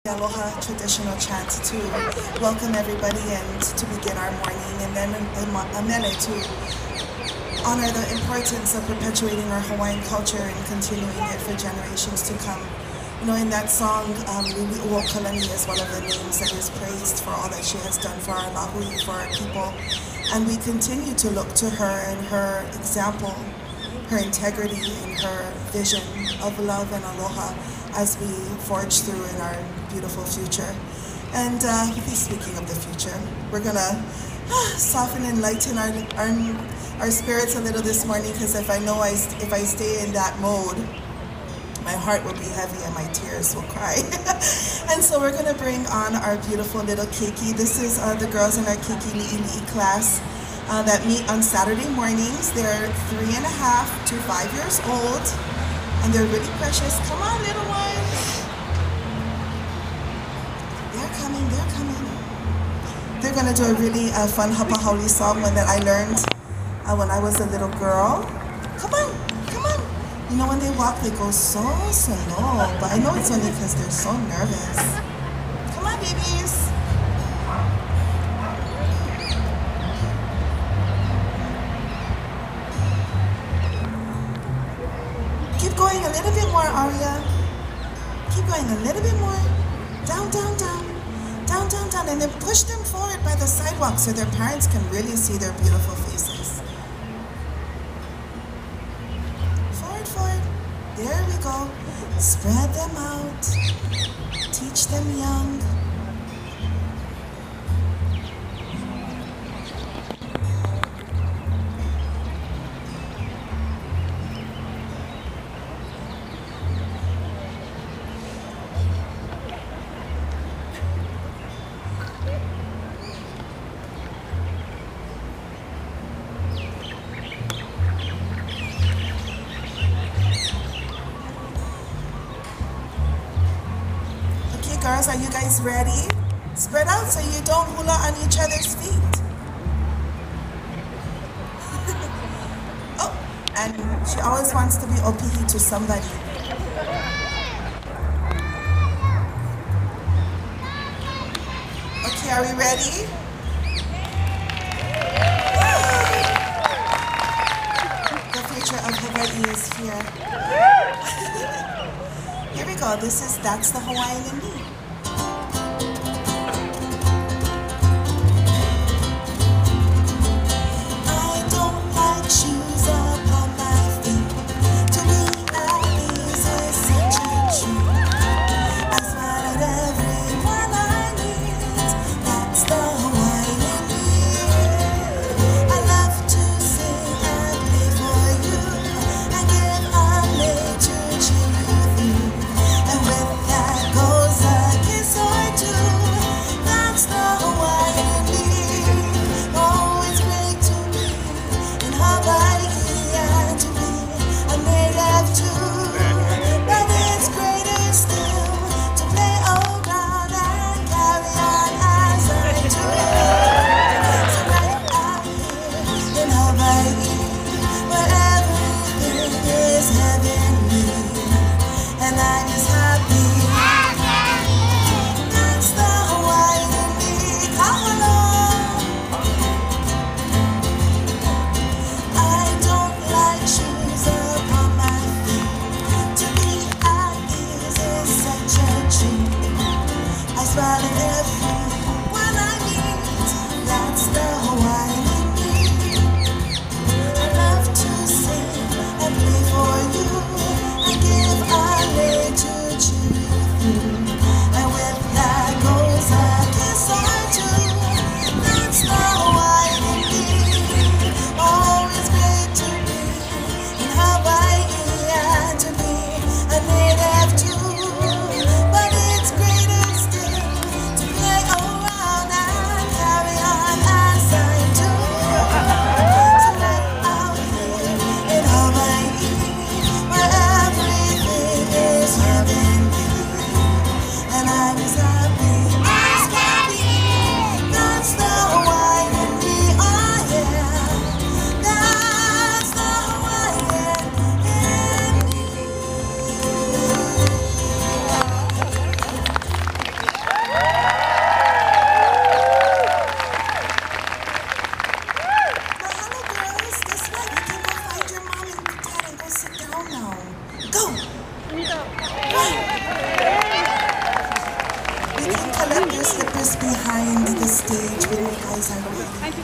Aloha traditional chant to welcome everybody and to begin our morning, and then a mele to honor the importance of perpetuating our Hawaiian culture and continuing it for generations to come. You know, in that song, ʻIolani is one of the names that is praised for all that she has done for our lahui, for our people. And we continue to look to her and her example, her integrity and her vision of love and aloha as we forge through in our beautiful future. And speaking of the future, we're gonna soften and lighten our spirits a little this morning, because if I stay in that mode, my heart will be heavy and my tears will cry. And so we're gonna bring on our beautiful little keiki. This is the girls in our keiki liʻiliʻi class that meet on Saturday mornings. They're 3.5 to 5 years old, and they're really precious. Come on, little ones. They're coming, they're coming. They're gonna do a really fun hapahauli song, one that I learned when I was a little girl. Come on, come on. You know, when they walk, they go so slow, but I know it's only because they're so nervous. Come on, babies. Keep going a little bit more, Aria. Keep going a little bit more. Down, down, down. Down, down, down. And then push them forward by the sidewalk so their parents can really see their beautiful faces. Forward, forward. There we go. Spread them out. Teach them young. Girls, are you guys ready? Spread out so you don't hula on each other's feet. Oh, and she always wants to be opihi to somebody. Okay, are we ready? The future of Hawaii is here. Here we go. That's the Hawaiian in me. just behind the stage when you guys are ready.